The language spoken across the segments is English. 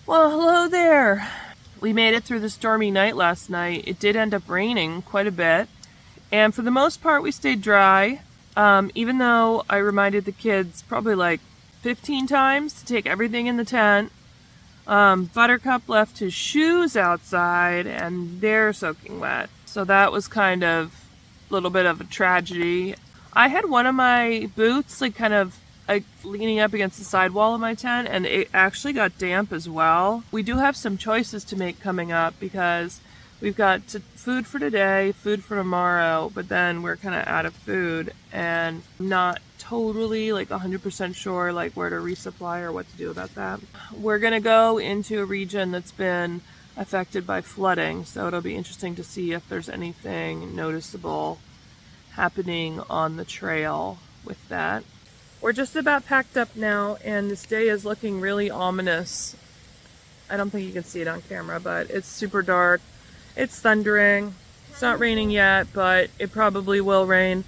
Well, hello there. We made it through the stormy night last night. It did end up raining quite a bit, and for the most part we stayed dry, even though I reminded the kids probably like 15 times to take everything in the tent. Buttercup left his shoes outside and they're soaking wet, so that was kind of a little bit of a tragedy. I had one of my boots like leaning up against the sidewall of my tent, and it actually got damp as well. We do have some choices to make coming up because we've got food for today, food for tomorrow, but then we're kind of out of food and not totally like 100% sure like where to resupply or what to do about that. We're gonna go into a region that's been affected by flooding, so it'll be interesting to see if there's anything noticeable happening on the trail with that. We're just about packed up now, and this day is looking really ominous. I don't think you can see it on camera, but it's super dark. It's thundering. It's not raining yet, but it probably will rain.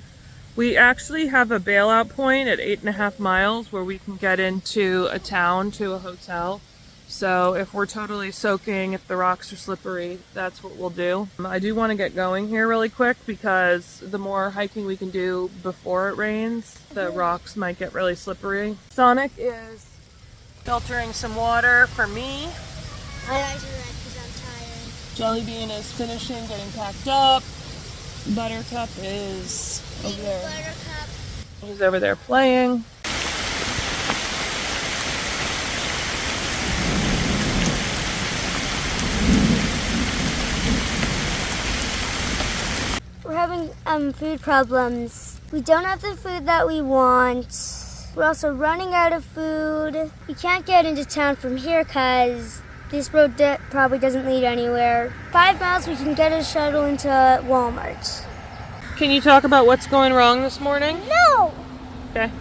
We actually have a bailout point at 8.5 miles where we can get into a town to a hotel. So if we're totally soaking, if the rocks are slippery, that's what we'll do. I do want to get going here really quick because the more hiking we can do before it rains, the rocks might get really slippery. Sonic is filtering some water for me. My eyes are red because I'm tired. Jellybean is finishing getting packed up. Buttercup is over there. Buttercup. He's over there playing. We're having food problems. We don't have the food that we want. We're also running out of food. We can't get into town from here because this road probably doesn't lead anywhere. 5 miles we can get a shuttle into Walmart. Can you talk about what's going wrong this morning? No! Okay.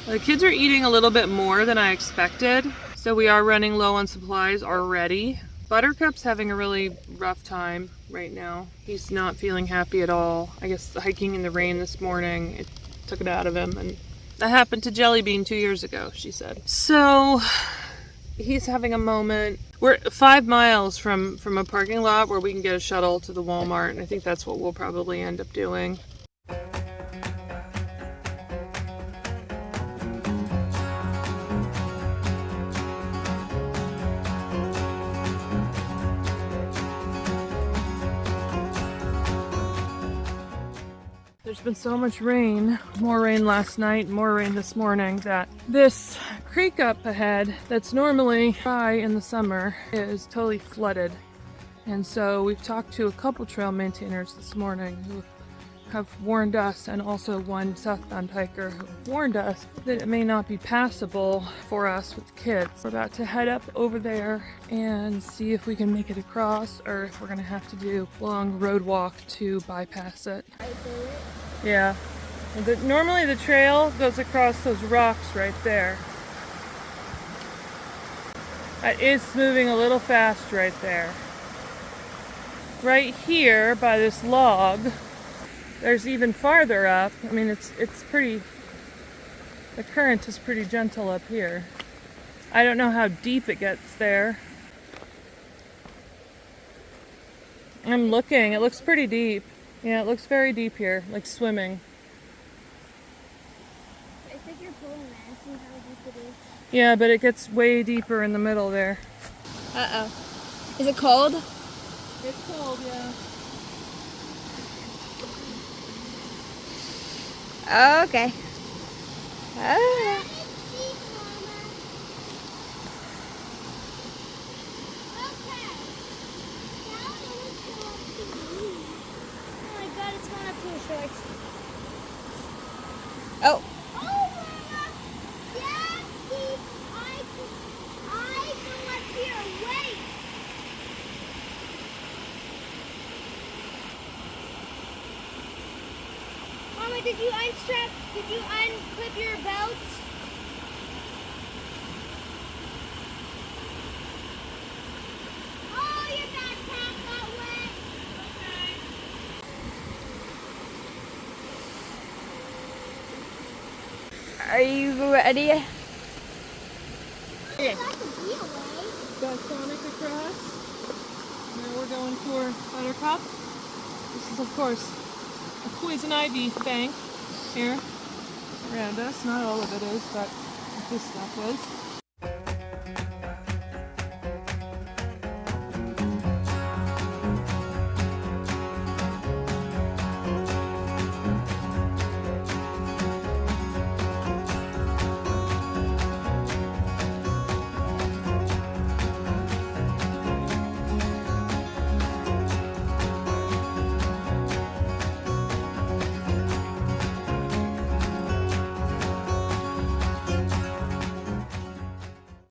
The kids are eating a little bit more than I expected, so we are running low on supplies already. Buttercup's having a really rough time right now. He's not feeling happy at all. I guess hiking in the rain this morning, it took it out of him, and that happened to Jellybean 2 years ago, she said. So he's having a moment. We're 5 miles from a parking lot where we can get a shuttle to the Walmart, and I think that's what we'll probably end up doing. There's been so much rain, more rain last night, more rain this morning, that this creek up ahead that's normally dry in the summer is totally flooded. And so we've talked to a couple trail maintainers this morning who have warned us, and also one southbound hiker who warned us that it may not be passable for us with kids. We're about to head up over there and see if we can make it across, or if we're gonna have to do a long road walk to bypass it. Yeah. Normally the trail goes across those rocks right there. It is moving a little fast right there. Right here by this log, there's even farther up. I mean, it's pretty, the current is pretty gentle up here. I don't know how deep it gets there. I'm looking, it looks pretty deep. Yeah, it looks very deep here, like swimming. I think you're pulling that. See how deep it is. Yeah, but it gets way deeper in the middle there. Uh-oh. Is it cold? It's cold, yeah. Oh, okay. Oh. Oh. Mama, did you unclip your belts? Oh, your backpack got wet. Okay. Are you ready? Okay. got Sonic across. Now we're going for Buttercup. This is, of course, a poison ivy bank here around us. Not all of it is, but this stuff is.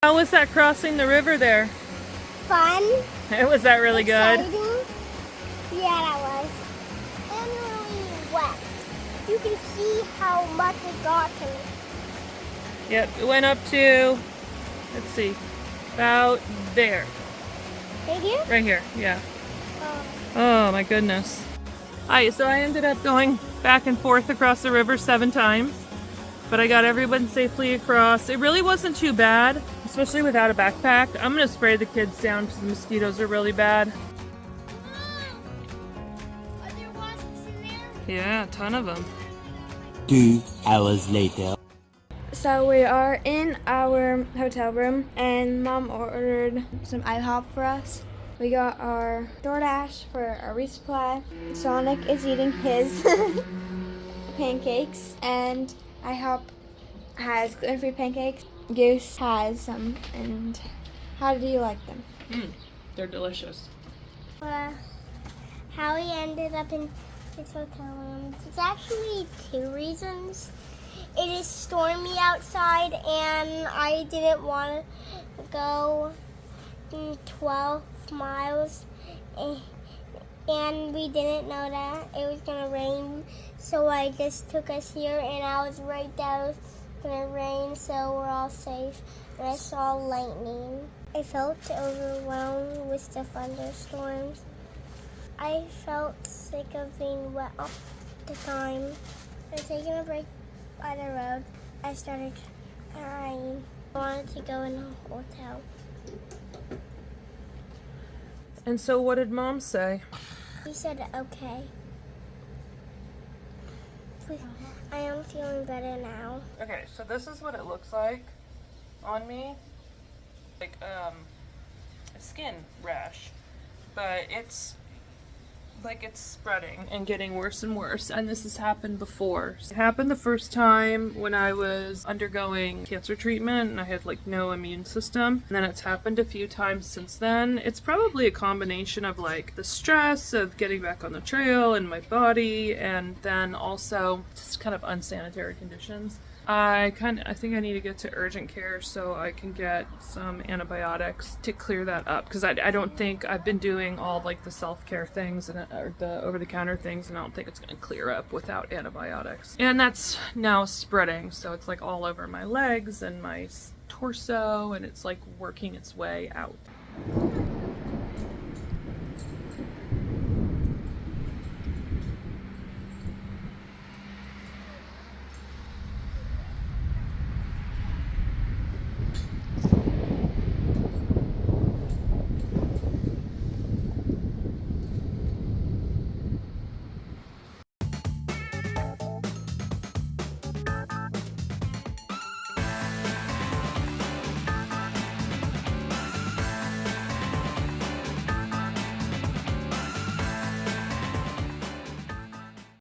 How was that crossing the river there? Fun. Was that really good? Exciting. Yeah, that was. And really wet. You can see how much it got to me. Yep, it went up to, let's see, about there. Right here? Right here, yeah. Oh. Oh my goodness. Alright, so I ended up going back and forth across the river 7 times, but I got everyone safely across. It really wasn't too bad, especially without a backpack. I'm gonna spray the kids down because the mosquitoes are really bad. Are there wasps in there? Yeah, a ton of them. 2 hours later. So we are in our hotel room and Mom ordered some IHOP for us. We got our DoorDash for our resupply. Sonic is eating his pancakes and IHOP has gluten-free pancakes. Goose has some. And how do you like them? They're delicious. How we ended up in this hotel room. It's actually 2 reasons. It is stormy outside and I didn't want to go 12 miles and we didn't know that it was going to rain, so I just took us here and I was right that it was going to rain, so we're all safe. And I saw lightning. I felt overwhelmed with the thunderstorms. I felt sick of being wet all the time. I was taking a break by the road. I started crying. I wanted to go in a hotel. And so what did Mom say? He said, okay. I am feeling better now. Okay, so this is what it looks like on me. Like a skin rash. But it's like it's spreading and getting worse and worse, and this has happened before. It happened the first time when I was undergoing cancer treatment and I had like no immune system, and then it's happened a few times since then. It's probably a combination of like the stress of getting back on the trail and my body, and then also just kind of unsanitary conditions. I think I need to get to urgent care so I can get some antibiotics to clear that up, because I don't think I've been doing all like the self-care things and or the over-the-counter things, and I don't think it's going to clear up without antibiotics. And that's now spreading, so it's like all over my legs and my torso, and it's like working its way out.